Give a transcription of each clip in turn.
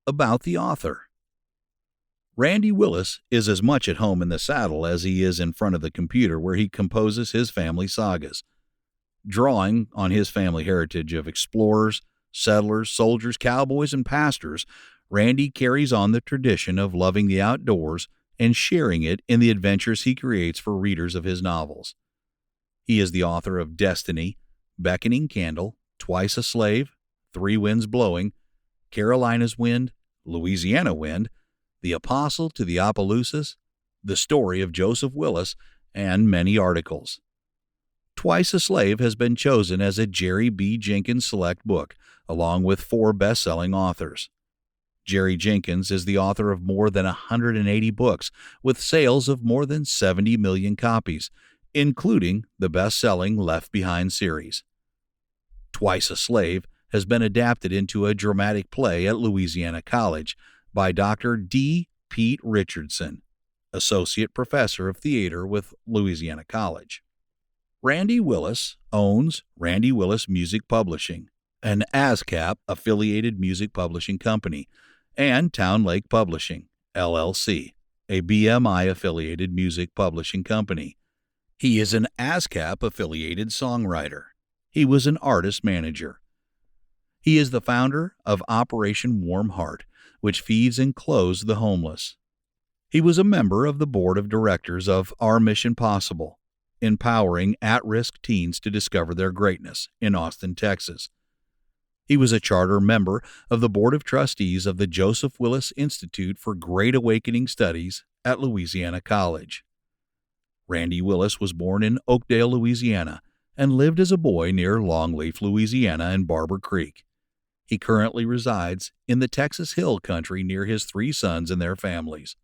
About the author. Randy Willis is as much at home in the saddle as he is in front of the computer where he composes his family sagas. Drawing on his family heritage of explorers, settlers, soldiers, cowboys, and pastors, Randy carries on the tradition of loving the outdoors and sharing it in the adventures he creates for readers of his novels. He is the author of Destiny, Beckoning Candle, Twice a Slave, Three Winds Blowing, Carolina's Wind, Louisiana Wind, The Apostle to the Opelousas, The Story of Joseph Willis, and many articles. Twice a Slave has been chosen as a Jerry B. Jenkins Select Book, along with 4 best-selling authors. Jerry Jenkins is the author of more than 180 books, with sales of more than 70 million copies, including the best-selling Left Behind series. Twice a Slave has been adapted into a dramatic play at Louisiana College by Dr. D. Pete Richardson, Associate Professor of Theater with Louisiana College. Randy Willis owns Randy Willis Music Publishing, an ASCAP-affiliated music publishing company, and Town Lake Publishing, LLC, a BMI-affiliated music publishing company. He is an ASCAP-affiliated songwriter. He was an artist manager. He is the founder of Operation Warm Heart, which feeds and clothes the homeless. He was a member of the board of directors of Our Mission Possible, empowering at-risk teens to discover their greatness in Austin, Texas. He was a charter member of the Board of Trustees of the Joseph Willis Institute for Great Awakening Studies at Louisiana College. Randy Willis was born in Oakdale, Louisiana, and lived as a boy near Longleaf, Louisiana and Barber Creek. He currently resides in the Texas Hill Country near his 3 sons and their families.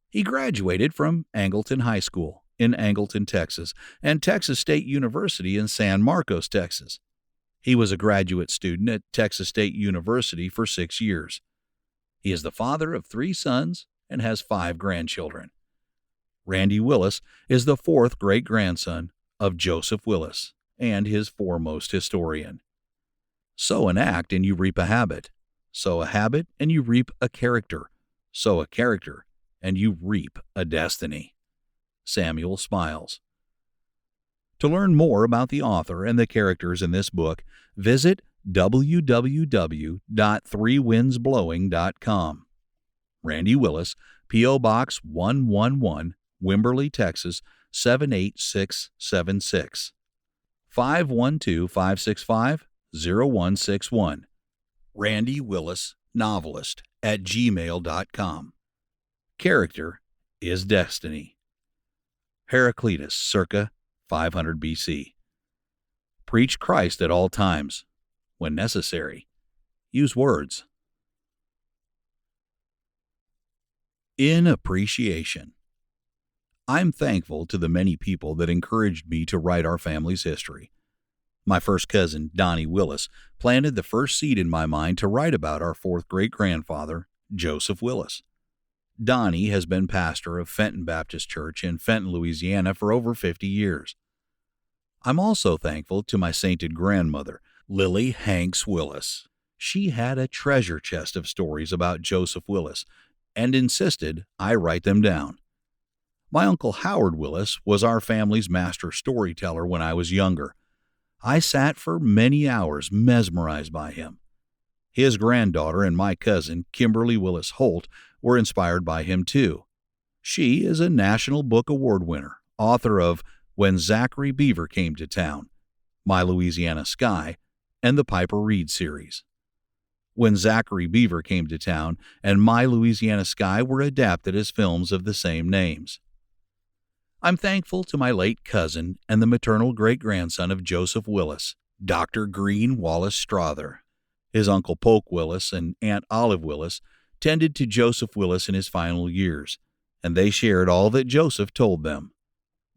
He graduated from Angleton High School in Angleton, Texas, and Texas State University in San Marcos, Texas. He was a graduate student at Texas State University for 6 years. He is the father of 3 sons and has 5 grandchildren. Randy Willis is the 4th great-grandson of Joseph Willis and his foremost historian. Sow an act and you reap a habit. Sow a habit and you reap a character. Sow a character and you reap a destiny. Samuel Smiles. To learn more about the author and the characters in this book, visit www.threewindsblowing.com. Randy Willis, P.O. Box 111, Wimberley, Texas 78676. 512-565-0161. Randy Willis Novelist at gmail.com. Character is Destiny. Heraclitus, circa 500 BC. Preach Christ at all times. When necessary, use words. In appreciation. I'm thankful to the many people that encouraged me to write our family's history. My first cousin, Donnie Willis, planted the first seed in my mind to write about our 4th great-grandfather, Joseph Willis. Donnie has been pastor of Fenton Baptist Church in Fenton, Louisiana for over 50 years. I'm also thankful to my sainted grandmother, Lily Hanks Willis. She had a treasure chest of stories about Joseph Willis and insisted I write them down. My Uncle Howard Willis was our family's master storyteller when I was younger. I sat for many hours mesmerized by him. His granddaughter and my cousin, Kimberly Willis Holt, were inspired by him too. She is a National Book Award winner, author of When Zachary Beaver Came to Town, My Louisiana Sky, and the Piper Reed series. When Zachary Beaver Came to Town and My Louisiana Sky were adapted as films of the same names. I'm thankful to my late cousin and the maternal great-grandson of Joseph Willis, Dr. Green Wallace Strother. His Uncle Polk Willis and Aunt Olive Willis tended to Joseph Willis in his final years, and they shared all that Joseph told them.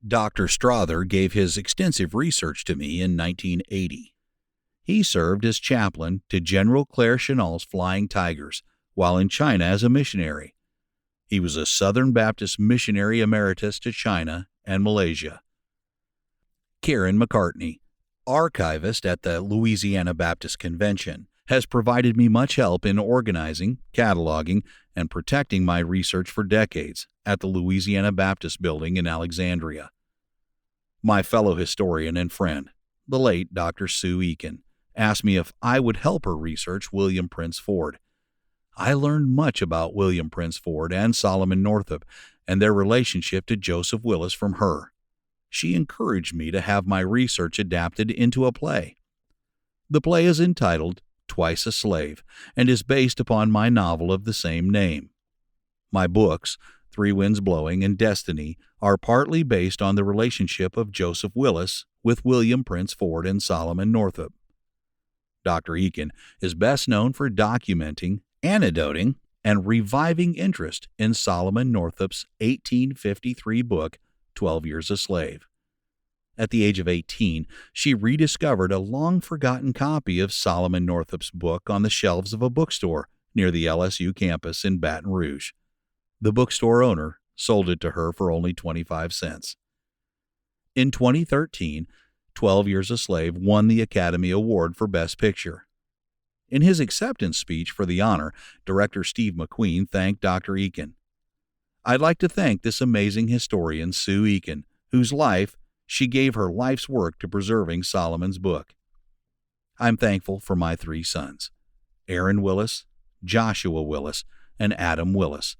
Dr. Strother gave his extensive research to me in 1980. He served as chaplain to General Claire Chennault's Flying Tigers while in China as a missionary. He was a Southern Baptist missionary emeritus to China and Malaysia. Karen McCartney, archivist at the Louisiana Baptist Convention has provided me much help in organizing, cataloging, and protecting my research for decades at the Louisiana Baptist Building in Alexandria. My fellow historian and friend, the late Dr. Sue Eakin, asked me if I would help her research William Prince Ford. I learned much about William Prince Ford and Solomon Northup and their relationship to Joseph Willis from her. She encouraged me to have my research adapted into a play. The play is entitled Twice a Slave and is based upon my novel of the same name. My books, Three Winds Blowing and Destiny, are partly based on the relationship of Joseph Willis with William Prince Ford and Solomon Northup. Dr. Eakin is best known for documenting, anecdoting, and reviving interest in Solomon Northup's 1853 book, 12 Years a Slave. At the age of 18, she rediscovered a long-forgotten copy of Solomon Northup's book on the shelves of a bookstore near the LSU campus in Baton Rouge. The bookstore owner sold it to her for only 25 cents. In 2013, 12 Years a Slave won the Academy Award for Best Picture. In his acceptance speech for the honor, director Steve McQueen thanked Dr. Eakin. "I'd like to thank this amazing historian, Sue Eakin, whose life she gave her life's work to preserving Solomon's book. I'm thankful for my three sons, Aaron Willis, Joshua Willis, and Adam Willis.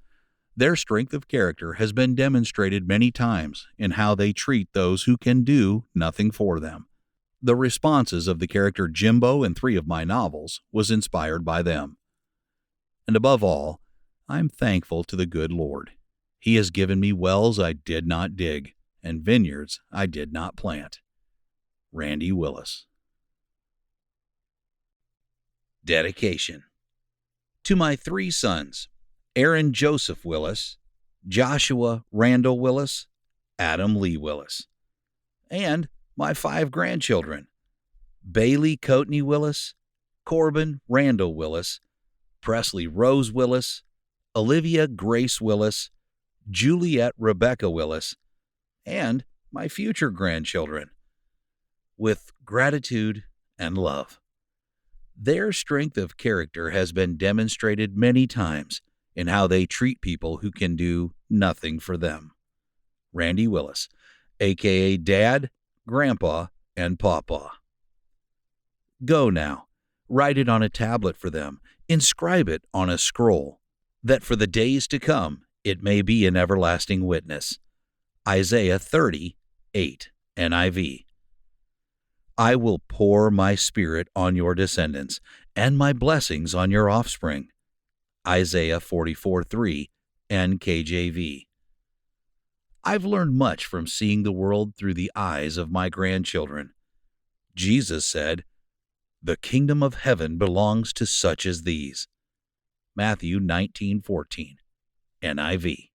Their strength of character has been demonstrated many times in how they treat those who can do nothing for them. The responses of the character Jimbo in 3 of my novels was inspired by them. And above all, I'm thankful to the good Lord. He has given me wells I did not dig and vineyards I did not plant." Randy Willis. Dedication. To my 3 sons, Aaron Joseph Willis, Joshua Randall Willis, Adam Lee Willis, and my 5 grandchildren, Bailey Coatney Willis, Corbin Randall Willis, Presley Rose Willis, Olivia Grace Willis, Juliet Rebecca Willis, and my future grandchildren, with gratitude and love. Their strength of character has been demonstrated many times in how they treat people who can do nothing for them. Randy Willis, a.k.a. Dad, Grandpa, and Pawpaw. Go now, write it on a tablet for them, inscribe it on a scroll, that for the days to come it may be an everlasting witness. Isaiah 30:8, NIV. I will pour my spirit on your descendants, and my blessings on your offspring. Isaiah 44:3, NKJV. I've learned much from seeing the world through the eyes of my grandchildren. Jesus said, "The kingdom of heaven belongs to such as these." Matthew 19:14, NIV.